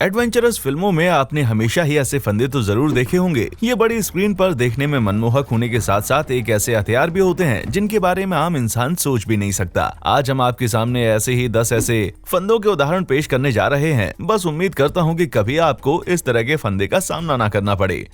Adventurous फिल्मों में आपने हमेशा ही ऐसे फंदे तो जरूर देखे होंगे। ये बड़ी स्क्रीन पर देखने में मनमोहक होने के साथ साथ एक ऐसे हथियार भी होते हैं जिनके बारे में आम इंसान सोच भी नहीं सकता। आज हम आपके सामने ऐसे ही 10 ऐसे फंदों के उदाहरण पेश करने जा रहे हैं। बस उम्मीद करता हूँ कि कभी आपको इस तरह के फंदे का सामना ना करना पड़े।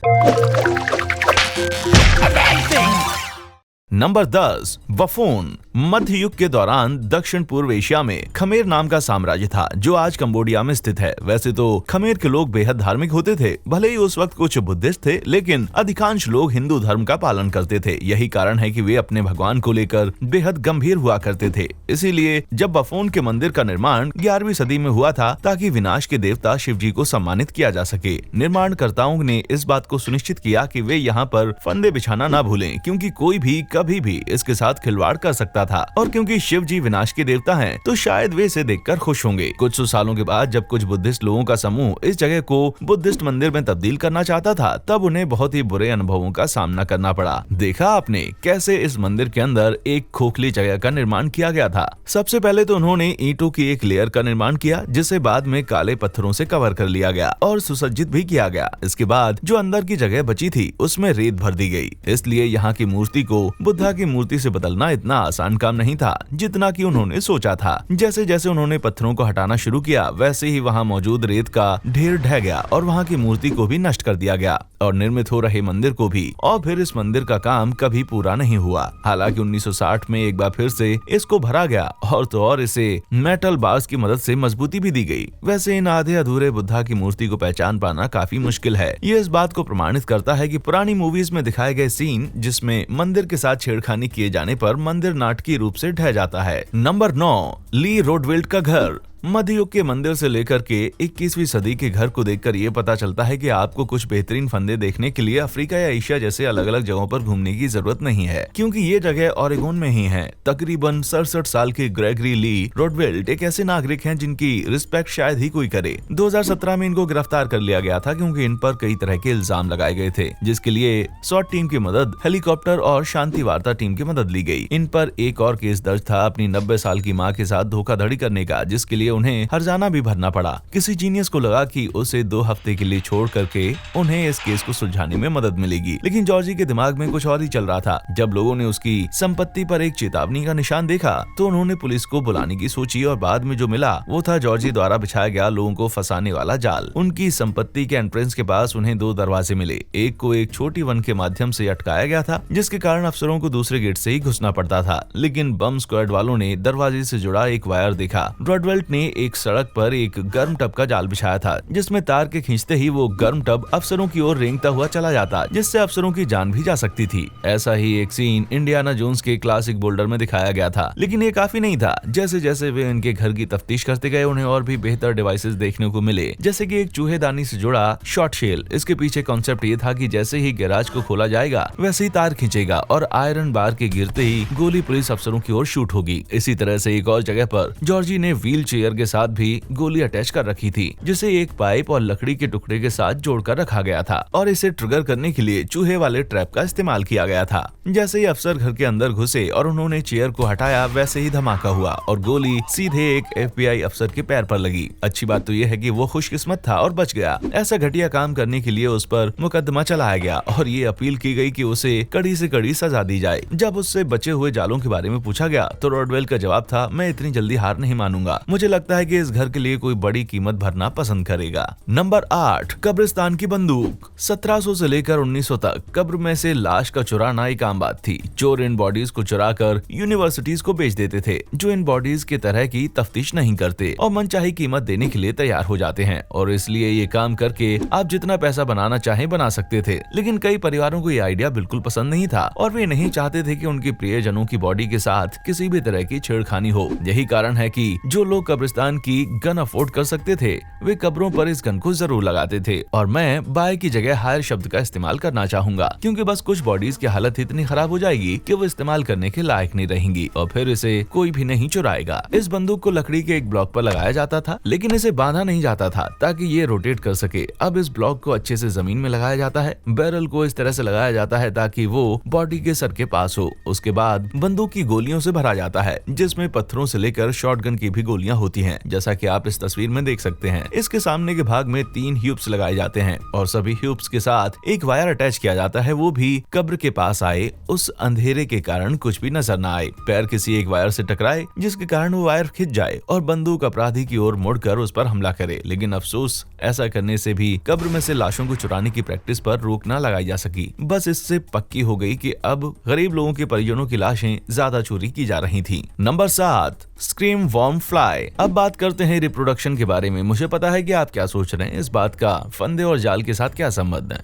Number 10, buffoon. मध्य युग के दौरान दक्षिण पूर्व एशिया में खमेर नाम का साम्राज्य था जो आज कंबोडिया में स्थित है। वैसे तो खमेर के लोग बेहद धार्मिक होते थे, भले ही उस वक्त कुछ बुद्धिस्ट थे, लेकिन अधिकांश लोग हिंदू धर्म का पालन करते थे। यही कारण है कि वे अपने भगवान को लेकर बेहद गंभीर हुआ करते थे। इसीलिए जब बफून के मंदिर का निर्माण 11वीं सदी में हुआ था ताकि विनाश के देवता शिव जी को सम्मानित किया जा सके, निर्माणकर्ताओं ने इस बात को सुनिश्चित किया कि वे यहाँ पर फंदे बिछाना न भूलें, क्योंकि कोई भी कभी भी इसके साथ खिलवाड़ कर सकता था। और क्योंकि शिव जी विनाश के देवता हैं, तो शायद वे इसे देखकर खुश होंगे। कुछ सौ सालों के बाद जब कुछ बुद्धिस्ट लोगों का समूह इस जगह को बुद्धिस्ट मंदिर में तब्दील करना चाहता था, तब उन्हें बहुत ही बुरे अनुभवों का सामना करना पड़ा। देखा आपने कैसे इस मंदिर के अंदर एक खोखली जगह का निर्माण किया गया था। सबसे पहले तो उन्होंने ईंटों की एक लेयर का निर्माण किया, जिसे बाद में काले पत्थरों से कवर कर लिया गया और सुसज्जित भी किया गया। इसके बाद जो अंदर की जगह बची थी उसमें रेत भर दी गई। इसलिए यहाँ की मूर्ति को बुद्धा की मूर्ति से बदलना इतना आसान काम नहीं था जितना कि उन्होंने सोचा था। जैसे जैसे उन्होंने पत्थरों को हटाना शुरू किया, वैसे ही वहाँ मौजूद रेत का ढेर ढह गया और वहाँ की मूर्ति को भी नष्ट कर दिया गया और निर्मित हो रहे मंदिर को भी। और फिर इस मंदिर का काम कभी पूरा नहीं हुआ। हालांकि 1960 में एक बार फिर से इसको भरा गया और तो और इसे मेटल बार्स की मदद से मजबूती भी दी गई। वैसे इन आधे अधूरे बुद्धा की मूर्ति को पहचान पाना काफी मुश्किल है। ये इस बात को प्रमाणित करता है कि पुरानी मूवीज में दिखाए गए सीन जिसमें मंदिर के साथ छेड़खानी किए जाने पर मंदिर नाटकीय रूप से ढह जाता है। नंबर 9, ली रोडवेल्ट का घर। मध्य युग के मंदिर से लेकर के 21वीं सदी के घर को देखकर ये पता चलता है कि आपको कुछ बेहतरीन फंदे देखने के लिए अफ्रीका या एशिया जैसे अलग अलग जगहों पर घूमने की जरूरत नहीं है, क्योंकि ये जगह ओरेगोन में ही है। तकरीबन 67 साल के ग्रेगरी ली रोडवेल्ट एक ऐसे नागरिक हैं जिनकी रिस्पेक्ट शायद ही कोई करे। 2017 में इनको गिरफ्तार कर लिया गया था क्योंकि इन पर कई तरह के इल्जाम लगाए गए थे, जिसके लिए SWAT टीम की मदद, हेलीकॉप्टर और शांति वार्ता टीम की मदद ली गई। इन पर एक और केस दर्ज था अपनी 90 साल की माँ के साथ धोखाधड़ी करने का, जिसके लिए उन्हें हर्जाना भी भरना पड़ा। किसी जीनियस को लगा कि उसे 2 हफ्ते के लिए छोड़ करके उन्हें इस केस को सुलझाने में मदद मिलेगी, लेकिन जॉर्जी के दिमाग में कुछ और ही चल रहा था। जब लोगों ने उसकी संपत्ति पर एक चेतावनी का निशान देखा तो उन्होंने पुलिस को बुलाने की सोची और बाद में जो मिला वो था जॉर्जी द्वारा बिछाया गया लोगों को फंसाने वाला जाल। उनकी संपत्ति के एंट्रेंस के पास उन्हें 2 दरवाजे मिले। एक को एक छोटी वन के माध्यम से अटकाया गया था, जिसके कारण अफसरों को दूसरे गेट से ही घुसना पड़ता था, लेकिन बम स्क्वाड वालों ने दरवाजे से जुड़ा एक वायर देखा। रोडवेल्ट ने एक सड़क पर एक गर्म टब का जाल बिछाया था, जिसमें तार के खींचते ही वो गर्म टब अफसरों की ओर रेंगता हुआ चला जाता, जिससे अफसरों की जान भी जा सकती थी। ऐसा ही एक सीन इंडियाना जोन्स के क्लासिक बोल्डर में दिखाया गया था, लेकिन ये काफी नहीं था। जैसे जैसे वे इनके घर की तफ्तीश करते गए, उन्हें और भी बेहतर डिवाइसेस देखने को मिले, जैसे कि एक चूहेदानी से जुड़ा शॉट शेल। इसके पीछे कॉन्सेप्ट ये था कि जैसे ही गैराज को खोला जाएगा वैसे ही तार खींचेगा और आयरन बार के गिरते ही गोली पुलिस अफसरों की ओर शूट होगी। इसी तरह से एक और जगह पर जॉर्जी ने व्हील चेयर के साथ भी गोली अटैच कर रखी थी, जिसे एक पाइप और लकड़ी के टुकड़े के साथ जोड़कर रखा गया था और इसे ट्रिगर करने के लिए चूहे वाले ट्रैप का इस्तेमाल किया गया था। जैसे ही अफसर घर के अंदर घुसे और उन्होंने चेयर को हटाया, वैसे ही धमाका हुआ और गोली सीधे एक FBI अफसर के पैर पर लगी। अच्छी बात तो यह है कि वो खुशकिस्मत था और बच गया। ऐसा घटिया काम करने के लिए उस पर मुकदमा चलाया गया और ये अपील की गई कि उसे कड़ी से कड़ी सजा दी जाए। जब उससे बचे हुए जालों के बारे में पूछा गया तो रोडवेल्ट का जवाब था, मैं इतनी जल्दी हार नहीं मानूंगा। मुझे लगता है कि इस घर के लिए कोई बड़ी कीमत भरना पसंद करेगा। नंबर 8, कब्रिस्तान की बंदूक। 1700 से लेकर 1900 तक कब्र में से लाश का चुराना एक आम बात थी। चोर इन बॉडीज को चुरा कर यूनिवर्सिटीज को बेच देते थे, जो इन बॉडीज के तरह की तफ्तीश नहीं करते और मनचाही कीमत देने के लिए तैयार हो जाते हैं, और इसलिए ये काम करके आप जितना पैसा बनाना चाहे बना सकते थे। लेकिन कई परिवारों को ये आइडिया बिल्कुल पसंद नहीं था और वे नहीं चाहते थे कि उनके प्रियजनों की बॉडी के साथ किसी भी तरह की छेड़खानी हो। यही कारण है कि जो लोग कब्रिस्तान की गन अफोर्ड कर सकते थे वे कब्रों पर इस गन को जरूर लगाते थे। और मैं बाय की जगह हायर शब्द का इस्तेमाल करना चाहूंगा, क्योंकि बस कुछ बॉडीज की हालत इतनी खराब हो जाएगी कि वो इस्तेमाल करने के लायक नहीं रहेंगी और फिर इसे कोई भी नहीं चुराएगा। इस बंदूक को लकड़ी के एक ब्लॉक पर लगाया जाता था, लेकिन इसे बांधा नहीं जाता था ताकि ये रोटेट कर सके। अब इस ब्लॉक को अच्छे से जमीन में लगाया जाता है। बैरल को इस तरह से लगाया जाता है ताकि वो बॉडी के सर के पास हो। उसके बाद बंदूक की गोलियों से भरा जाता है, जिसमें पत्थरों से लेकर शॉटगन की भी गोलियां होती होती हैं, जैसा कि आप इस तस्वीर में देख सकते हैं। इसके सामने के भाग में 3 ह्यूब्स लगाए जाते हैं और सभी ह्यूब्स के साथ एक वायर अटैच किया जाता है, वो भी कब्र के पास आए, उस अंधेरे के कारण कुछ भी नजर न आए। पैर किसी एक वायर से टकराए जिसके कारण वो वायर खिंच जाए और बंदूक अपराधी की ओर मुड़कर उस पर हमला करे। लेकिन अफसोस, ऐसा करने से भी कब्र में से लाशों को चुराने की प्रैक्टिस पर रोक न लगाई जा सकी। बस इससे पक्की हो गई कि अब गरीब लोगों के परिजनों की लाशें ज्यादा चोरी की जा रही थी। Number 7, scream worm fly. अब बात करते हैं रिप्रोडक्शन के बारे में। मुझे पता है कि आप क्या सोच रहे हैं, इस बात का फंदे और जाल के साथ क्या संबंध है।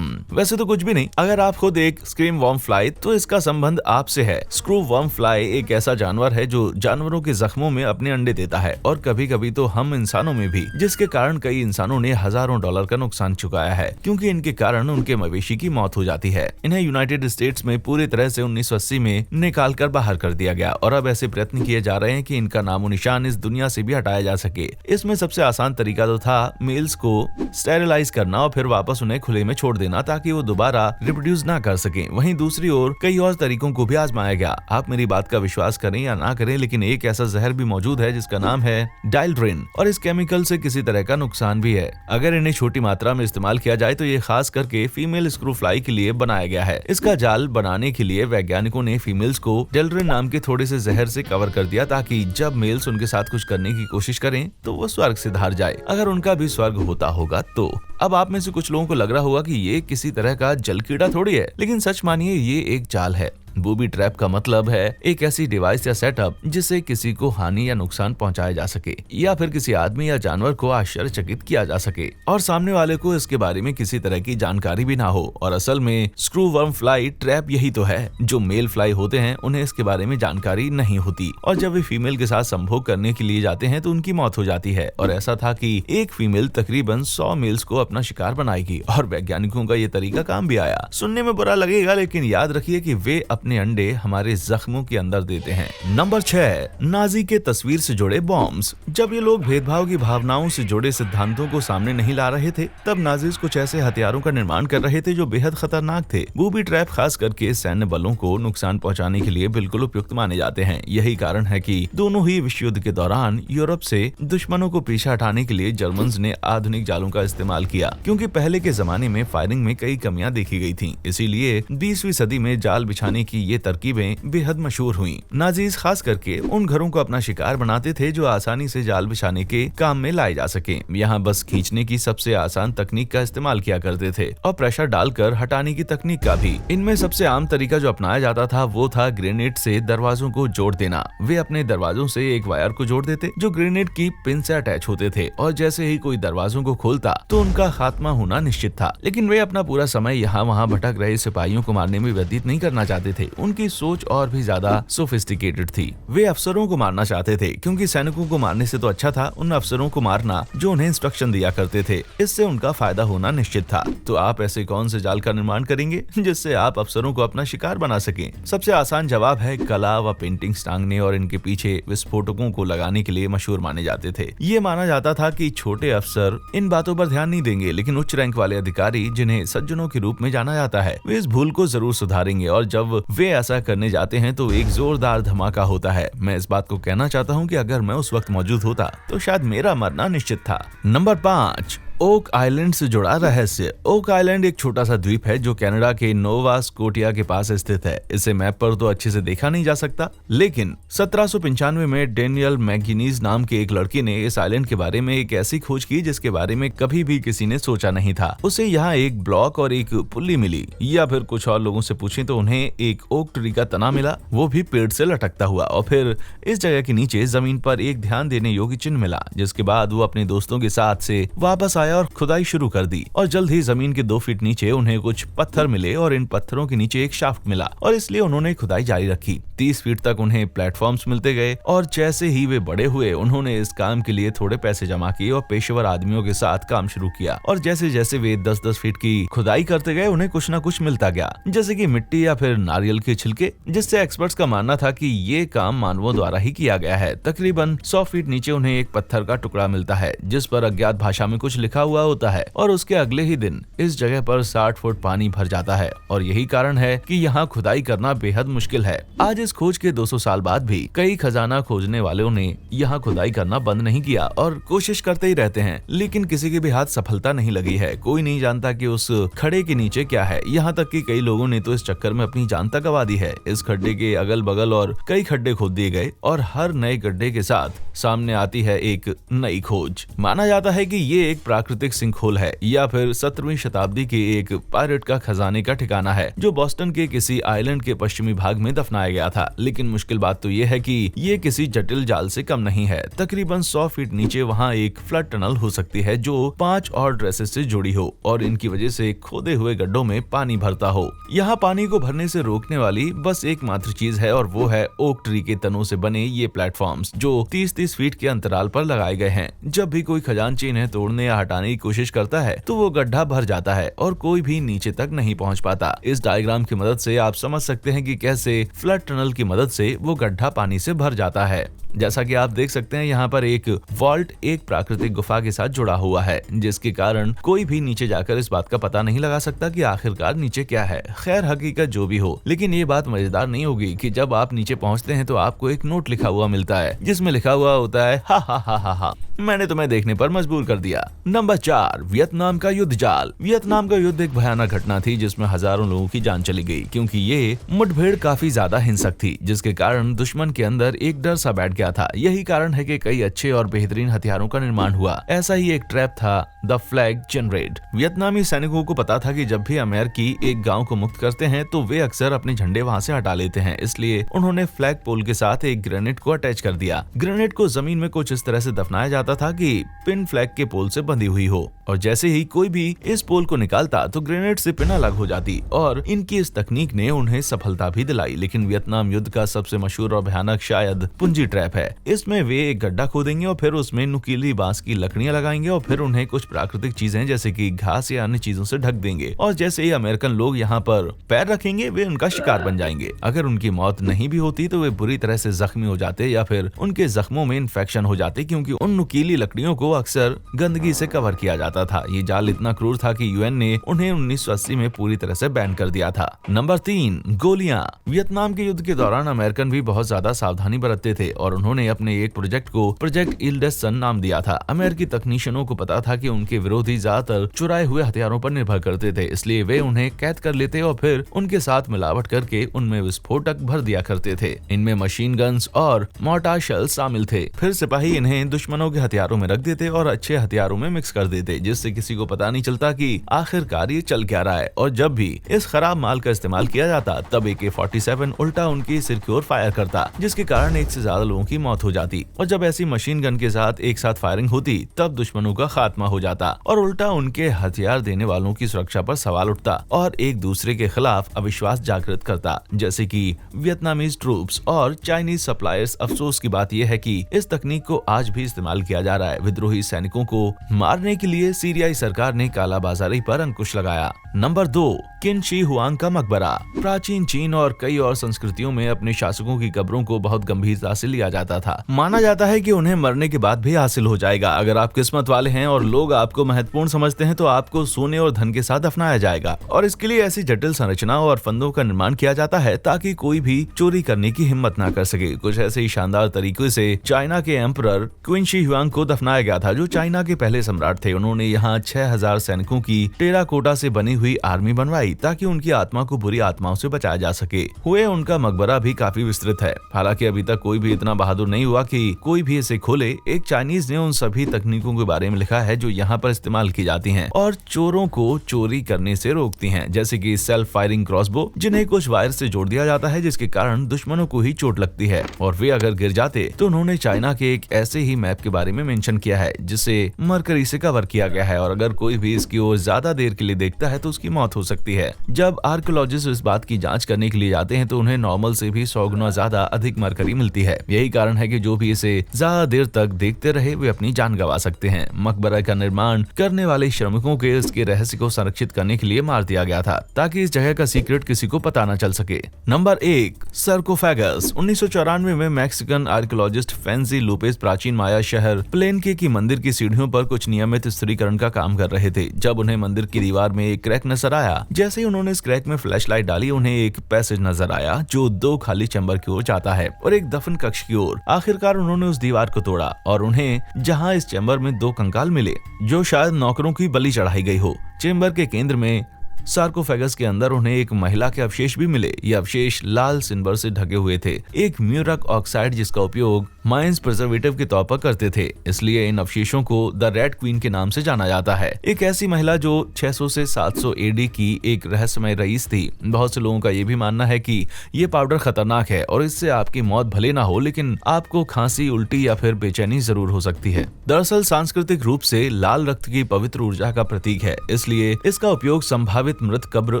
वैसे तो कुछ भी नहीं। अगर आप खुद एक स्क्रीम वर्म फ्लाई, तो इसका संबंध आपसे है। स्क्रू वर्म फ्लाई एक ऐसा जानवर है जो जानवरों के जख्मों में अपने अंडे देता है और कभी कभी तो हम इंसानों में भी, जिसके कारण कई इंसानों ने हजारों डॉलर का नुकसान चुकाया है, क्योंकि इनके कारण उनके मवेशी की मौत हो जाती है। इन्हें यूनाइटेड स्टेट्स में पूरी तरह से 1980 में निकाल कर बाहर कर दिया गया और अब ऐसे प्रयत्न किए जा रहे हैं कि इनका नामो निशान इस दुनिया से भी हटाया जा सके। इसमें सबसे आसान तरीका तो था मेल्स को स्टेरिलाइज करना और फिर वापस उन्हें खुले में छोड़ देना ताकि वो दोबारा रिप्रोड्यूस ना कर सके। वहीं दूसरी ओर कई और तरीकों को भी आजमाया गया। आप मेरी बात का विश्वास करें या ना करें, लेकिन एक ऐसा जहर भी मौजूद है जिसका नाम है डाइल्ड्रिन और इस केमिकल से किसी तरह का नुकसान भी है। अगर इन्हें छोटी मात्रा में इस्तेमाल किया जाए तो ये खास करके फीमेल स्क्रू फ्लाई के लिए बनाया गया है। इसका जाल बनाने के लिए वैज्ञानिकों ने फीमेल्स को डाइल्ड्रिन नाम के थोड़े से जहर से कवर कर दिया ताकि जब मेल्स उनके साथ कुछ करने की कोशिश करें तो वो स्वर्ग से धार जाए, अगर उनका भी स्वर्ग होता होगा तो। अब आप में से कुछ लोगों को लग रहा होगा कि ये किसी तरह का जल कीड़ा थोड़ी है, लेकिन सच मानिए ये एक जाल है। बूबी ट्रैप का मतलब है एक ऐसी डिवाइस या सेटअप जिससे किसी को हानि या नुकसान पहुंचाया जा सके या फिर किसी आदमी या जानवर को आश्चर्यचकित किया जा सके और सामने वाले को इसके बारे में किसी तरह की जानकारी भी ना हो। और असल में स्क्रू वर्म फ्लाई ट्रैप यही तो है। जो मेल फ्लाई होते हैं उन्हें इसके बारे में जानकारी नहीं होती और जब वे फीमेल के साथ संभोग करने के लिए जाते हैं तो उनकी मौत हो जाती है। और ऐसा था कि एक फीमेल तकरीबन 100 मेल्स को अपना शिकार बनाएगी और वैज्ञानिकों का ये तरीका काम भी आया। सुनने में बुरा लगेगा, लेकिन याद रखिए कि वे अपने अंडे हमारे जख्मों के अंदर देते हैं। नंबर 6, नाजी के तस्वीर से जुड़े बॉम्ब्स। जब ये लोग भेदभाव की भावनाओं से जुड़े सिद्धांतों को सामने नहीं ला रहे थे, तब नाजीज कुछ ऐसे हथियारों का निर्माण कर रहे थे जो बेहद खतरनाक थे। बूबी ट्रैप खास करके सैन्य बलों को नुकसान पहुंचाने के लिए बिल्कुल उपयुक्त माने जाते हैं। यही कारण है कि दोनों ही विश्व युद्ध के दौरान यूरोप से दुश्मनों को पीछे हटाने के लिए जर्मन्स ने आधुनिक जालों का इस्तेमाल किया, क्योंकि पहले के जमाने में फायरिंग में कई कमियां देखी गई थी। इसीलिए 20वीं सदी में जाल बिछाने की ये तरकीबें बेहद मशहूर हुईं। नाजीज खास करके उन घरों को अपना शिकार बनाते थे जो आसानी से जाल बिछाने के काम में लाए जा सके। यहाँ बस खींचने की सबसे आसान तकनीक का इस्तेमाल किया करते थे और प्रेशर डालकर हटाने की तकनीक का भी। इनमें सबसे आम तरीका जो अपनाया जाता था वो था ग्रेनेड से दरवाजों को जोड़ देना। वे अपने दरवाजों से एक वायर को जोड़ देते जो ग्रेनेड की पिन से अटैच होते थे और जैसे ही कोई दरवाजों को खोलता तो उनका खात्मा होना निश्चित था। लेकिन वे अपना पूरा समय यहाँ वहाँ भटक रहे सिपाहियों को मारने में व्यतीत नहीं करना चाहते थे। उनकी सोच और भी ज्यादा सोफिस्टिकेटेड थी। वे अफसरों को मारना चाहते थे, क्योंकि सैनिकों को मारने से तो अच्छा था उन अफसरों को मारना जो उन्हें इंस्ट्रक्शन दिया करते थे। इससे उनका फायदा होना निश्चित था। तो आप ऐसे कौन से जाल का निर्माण करेंगे जिससे आप अफसरों को अपना शिकार बना सकें? सबसे आसान जवाब है कला व पेंटिंग्स टांगने और इनके पीछे विस्फोटकों को लगाने के लिए मशहूर माने जाते थे। ये माना जाता था कि छोटे अफसर इन बातों पर ध्यान नहीं देंगे, लेकिन उच्च रैंक वाले अधिकारी जिन्हें सज्जनों के रूप में जाना जाता है, वे इस भूल को जरूर सुधारेंगे और जब वे ऐसा करने जाते हैं तो एक जोरदार धमाका होता है। मैं इस बात को कहना चाहता हूँ कि अगर मैं उस वक्त मौजूद होता तो शायद मेरा मरना निश्चित था। नंबर 5, ओक आइलैंड से जुड़ा रहस्य। ओक आइलैंड एक छोटा सा द्वीप है जो कनाडा के नोवा स्कोटिया के पास स्थित है। इसे मैप पर तो अच्छे से देखा नहीं जा सकता, लेकिन 1795 में डेनियल मैगनीज नाम के एक लड़के ने इस आइलैंड के बारे में एक ऐसी खोज की जिसके बारे में कभी भी किसी ने सोचा नहीं था। उसे यहाँ एक ब्लॉक और एक पुल्ली मिली, या फिर कुछ और लोगों से पूछें तो उन्हें एक ओक ट्री का तना मिला, वो भी पेड़ से लटकता हुआ। और फिर इस जगह के नीचे जमीन पर एक ध्यान देने योग्य चिन्ह मिला, जिसके बाद वो अपने दोस्तों के साथ से वापस आया और खुदाई शुरू कर दी। और जल्द ही जमीन के 2 फीट नीचे उन्हें कुछ पत्थर मिले और इन पत्थरों के नीचे एक शाफ्ट मिला और इसलिए उन्होंने खुदाई जारी रखी। 30 फीट तक उन्हें प्लेटफॉर्म्स मिलते गए और जैसे ही वे बड़े हुए उन्होंने इस काम के लिए थोड़े पैसे जमा किए और पेशेवर आदमियों के साथ काम शुरू किया। और जैसे जैसे वे 10-10 फीट की खुदाई करते गए उन्हें कुछ न कुछ मिलता गया, जैसे कि मिट्टी या फिर नारियल के छिलके, जिससे एक्सपर्ट्स का मानना था कि ये काम मानवों द्वारा ही किया गया है। तकरीबन 100 फीट नीचे उन्हें एक पत्थर का टुकड़ा मिलता है जिस पर अज्ञात भाषा में कुछ लिखा हुआ होता है और उसके अगले ही दिन इस जगह पर 60 फुट पानी भर जाता है और यही कारण है कि यहाँ खुदाई करना बेहद मुश्किल है। आज इस खोज के 200 साल बाद भी कई खजाना खोजने वालों ने यहाँ खुदाई करना बंद नहीं किया और कोशिश करते ही रहते हैं, लेकिन किसी के भी हाथ सफलता नहीं लगी है। कोई नहीं जानता कि उस खड्डे के नीचे क्या है। यहाँ तक कि कई लोगों ने तो इस चक्कर में अपनी जान तक गंवा दी है। इस खड्डे के अगल बगल और कई खड्डे खोद दिए गए और हर नए गड्ढे के साथ सामने आती है एक नई खोज। माना जाता है कि ये एक प्राकृतिक सिंकहोल है या फिर 17वीं शताब्दी के एक पायरेट का खजाने का ठिकाना है जो बोस्टन के किसी आइलैंड के पश्चिमी भाग में दफनाया गया था। लेकिन मुश्किल बात तो ये है कि ये किसी जटिल जाल से कम नहीं है। तकरीबन 100 फीट नीचे वहाँ एक फ्लड टनल हो सकती है जो 5 और ड्रेसेस से जुड़ी हो और इनकी वजह से खोदे हुए गड्ढों में पानी भरता हो। यहाँ पानी को भरने से रोकने वाली बस एकमात्र चीज है और वो है ओक ट्री के तनों से बने ये प्लेटफॉर्म्स जो 30-30 फीट के अंतराल पर लगाए गए हैं। जब भी कोई खजांची इन्हें तोड़ने या हटाने की कोशिश करता है तो वो गड्ढा भर जाता है और कोई भी नीचे तक नहीं पहुंच पाता। इस डायग्राम की मदद से आप समझ सकते हैं कि कैसे फ्लड टनल की मदद से वो गड्ढा पानी से भर जाता है। जैसा कि आप देख सकते हैं यहाँ पर एक वॉल्ट एक प्राकृतिक गुफा के साथ जुड़ा हुआ है जिसके कारण कोई भी नीचे जाकर इस बात का पता नहीं लगा सकता कि आखिरकार नीचे क्या है। खैर हकीकत जो भी हो, लेकिन ये बात मजेदार नहीं होगी कि जब आप नीचे पहुँचते हैं तो आपको एक नोट लिखा हुआ मिलता है जिसमें लिखा हुआ होता है हा हा हा हा हा, मैंने तुम्हें देखने पर मजबूर कर दिया। नंबर 4, वियतनाम का युद्ध जाल। वियतनाम का युद्ध एक भयानक घटना थी जिसमें हजारों लोगों की जान चली गई क्योंकि ये मुठभेड़ काफी ज्यादा हिंसक थी जिसके कारण दुश्मन के अंदर एक डर सा बैठ गया था। यही कारण है कि कई अच्छे और बेहतरीन हथियारों का निर्माण हुआ। ऐसा ही एक ट्रैप था द फ्लैग जनरेट। वियतनामी सैनिकों को पता था कि जब भी अमेरिकी एक गांव को मुक्त करते हैं तो वे अक्सर अपने झंडे वहां से हटा लेते हैं, इसलिए उन्होंने फ्लैग पोल के साथ एक ग्रेनेड को अटैच कर दिया। ग्रेनेड को जमीन में कुछ इस तरह से दफनाया जाता था कि पिन फ्लैग के पोल से बंधी हुई हो और जैसे ही कोई भी इस पोल को निकालता तो ग्रेनेड से पिन अलग हो जाती और इनकी इस तकनीक ने उन्हें सफलता भी दिलाई। लेकिन वियतनाम युद्ध का सबसे मशहूर और भयानक शायद पूंजी ट्रैप है। इसमें वे एक गड्ढा खोदेंगे और फिर उसमें नुकीली बांस की लकड़ियां लगाएंगे और फिर उन्हें कुछ प्राकृतिक चीजें जैसे कि घास या अन्य चीजों से ढक देंगे और जैसे ही अमेरिकन लोग यहाँ पर पैर रखेंगे वे उनका शिकार बन जाएंगे। अगर उनकी मौत नहीं भी होती तो वे बुरी तरह से जख्मी हो जाते या फिर उनके जख्मों में इन्फेक्शन हो जाते क्योंकि उन नुकीली लकड़ियों को अक्सर गंदगी से कवर किया जाता था। ये जाल इतना क्रूर था कि यूएन ने उन्हें 1980 में पूरी तरह से बैन कर दिया था। नंबर 3, गोलियां। वियतनाम के युद्ध के दौरान अमेरिकन भी बहुत ज्यादा सावधानी बरतते थे और उन्होंने अपने एक प्रोजेक्ट को प्रोजेक्ट इल्डेसन नाम दिया था। अमेरिकी तकनीशियनों को पता था कि उनके विरोधी ज्यादातर चुराए हुए हथियारों पर निर्भर करते थे, इसलिए वे उन्हें कैद कर लेते और फिर उनके साथ मिलावट करके उनमें विस्फोटक भर दिया करते थे। इनमें मशीन गन्स और मोर्टार शेल शामिल थे। फिर सिपाही इन्हें दुश्मनों के हथियारों में रख देते और अच्छे हथियारों में मिक्स कर देते जिससे किसी को पता नहीं चलता कि आखिरकार ये चल क्या रहा है। और जब भी इस खराब माल का इस्तेमाल किया जाता तब AK-47 उल्टा उनकी सिर की ओर फायर करता जिसके कारण एक से ज्यादा लोगों की मौत हो जाती और जब ऐसी मशीन गन के साथ एक साथ फायरिंग होती तब दुश्मनों का खात्मा हो जाता और उल्टा उनके हथियार देने वालों की सुरक्षा पर सवाल उठता और एक दूसरे के खिलाफ अविश्वास जागृत करता जैसे कि वियतनामीज ट्रूप्स और चाइनीज सप्लायर्स। अफसोस की बात यह है कि इस तकनीक को आज भी इस्तेमाल किया जा रहा है। विद्रोही सैनिकों को मारने के लिए सीरियाई सरकार ने कालाबाजारी पर अंकुश लगाया। नंबर 2, किन शी हुआंग का मकबरा। प्राचीन चीन और कई और संस्कृतियों में अपने शासकों की कब्रों को बहुत गंभीरता से लिया जाता था। माना जाता है कि उन्हें मरने के बाद भी हासिल हो जाएगा। अगर आप किस्मत वाले हैं और लोग आपको महत्वपूर्ण समझते हैं तो आपको सोने और धन के साथ दफनाया जाएगा और इसके लिए ऐसी जटिल संरचना और फंदों का निर्माण किया जाता है ताकि कोई भी चोरी करने की हिम्मत ना कर सके। कुछ ऐसे ही शानदार तरीके से चाइना के एम्परर क्विन शी हुआंग को दफनाया गया था जो चाइना के पहले सम्राट थे। उन्होंने यहाँ 6000 सैनिकों की टेराकोटा से बनी हुई आर्मी बनवाई ताकि उनकी आत्मा को बुरी आत्माओं से बचाया जा सके। हुए उनका मकबरा भी काफी विस्तृत है। हालांकि अभी तक कोई भी इतना बहादुर नहीं हुआ कि कोई भी इसे खोले। एक चाइनीज ने उन सभी तकनीकों के बारे में लिखा है जो यहाँ पर इस्तेमाल की जाती हैं और चोरों को चोरी करने से रोकती हैं, जैसे कि सेल्फ फायरिंग क्रॉसबो जिन्हें कुछ वायर से जोड़ दिया जाता है जिसके कारण दुश्मनों को ही चोट लगती है और वे अगर गिर जाते तो उन्होंने चाइना के एक ऐसे ही मैप के बारे में मेंशन किया है जिसे मरकरी से कवर किया गया है और अगर कोई भी इसकी ओर ज्यादा देर के लिए देखता है तो उसकी मौत हो सकती है। है। जब आर्कियोलॉजिस्ट इस बात की जांच करने के लिए जाते हैं तो उन्हें नॉर्मल से भी 100 गुना ज्यादा अधिक मरकरी मिलती है। यही कारण है कि जो भी इसे ज्यादा देर तक देखते रहे वे अपनी जान गंवा सकते हैं। मकबरा का निर्माण करने वाले श्रमिकों के इसके रहस्य को संरक्षित करने के लिए मार दिया गया था ताकि इस जगह का सीक्रेट किसी को पता न चल सके। नंबर 1, सार्कोफेगस। 1994 में मैक्सिकन आर्कियोलॉजिस्ट फैंसी लुपेस प्राचीन माया शहर प्लेनके की मंदिर की सीढ़ियों पर कुछ नियमित स्थिरीकरण का काम कर रहे थे जब उन्हें मंदिर की दीवार में एक क्रैक नजर आया। जैसे ही उन्होंने इस क्रैक में फ्लैशलाइट डाली उन्हें एक पैसेज नजर आया जो 2 खाली चैम्बर की ओर जाता है और एक दफन कक्ष की ओर। आखिरकार उन्होंने उस दीवार को तोड़ा और उन्हें जहां इस चैम्बर में 2 कंकाल मिले जो शायद नौकरों की बलि चढ़ाई गई हो। चैम्बर के केंद्र में सार्कोफेगस के अंदर उन्हें एक महिला के अवशेष भी मिले। ये अवशेष लाल सिल्वर से ढके हुए थे, एक म्यूरक ऑक्साइड जिसका उपयोग माइंस प्रिजर्वेटिव के तौर पर करते थे, इसलिए इन अवशेषों को द रेड क्वीन के नाम से जाना जाता है। एक ऐसी महिला जो 600 से 700 एडी की एक रहस्यमय रईस थी। बहुत से लोगों का ये भी मानना है कि ये पाउडर खतरनाक है और इससे आपकी मौत भले ना हो लेकिन आपको खांसी, उल्टी या फिर बेचैनी जरूर हो सकती है। दरअसल सांस्कृतिक रूप से लाल रक्त की पवित्र ऊर्जा का प्रतीक है, इसलिए इसका उपयोग संभावित मृत कब्र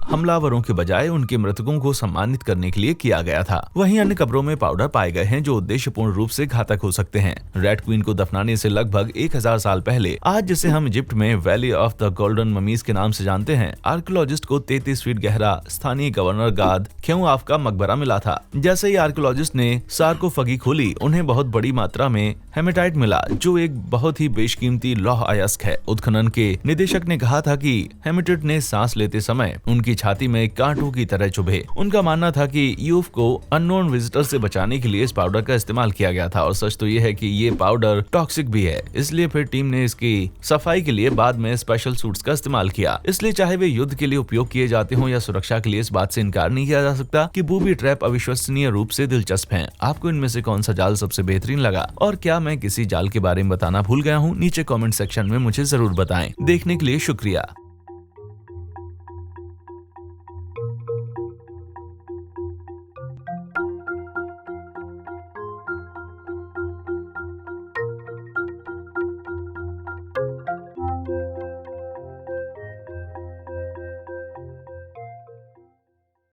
हमलावरों के बजाय उनके मृतकों को सम्मानित करने के लिए किया गया था। वहीं अन्य कब्रों में पाउडर पाए गए हैं जो उद्देश्यपूर्ण रूप से घातक हो सकते हैं। रेड क्वीन को दफनाने से लगभग 1000 साल पहले आज जिसे हम इजिप्ट में valley of the golden mummies के नाम से जानते हैं, आर्कियोलॉजिस्ट को 33 फीट गहरा स्थानीय गवर्नर गाद ख्यूआफ का मकबरा मिला था। जैसे ही आर्कियोलॉजिस्ट ने सार्कोफगी खोली उन्हें बहुत बड़ी मात्रा में हेमेटाइट मिला जो एक बहुत ही बेशकीमती लौह अयस्क है। उत्खनन के निदेशक ने कहा था कि हेमेटाइट ने सांस लेते समय उनकी छाती में कांटों की तरह चुभे। उनका मानना था कि यूफ को अननोन विजिटर से बचाने के लिए इस पाउडर का इस्तेमाल किया गया था और सच तो ये है कि ये पाउडर टॉक्सिक भी है, इसलिए फिर टीम ने इसकी सफाई के लिए बाद में स्पेशल सूट्स का इस्तेमाल किया। इसलिए चाहे वे युद्ध के लिए उपयोग किए जाते हो या सुरक्षा के लिए, इस बात से इनकार नहीं किया जा सकता कि बूबी ट्रैप अविश्वसनीय रूप से दिलचस्प हैं। आपको इनमें से कौन सा जाल सबसे बेहतरीन लगा और क्या मैं किसी जाल के बारे में बताना भूल गया हूँ? नीचे कमेंट सेक्शन में मुझे जरूर बताएं। देखने के लिए शुक्रिया।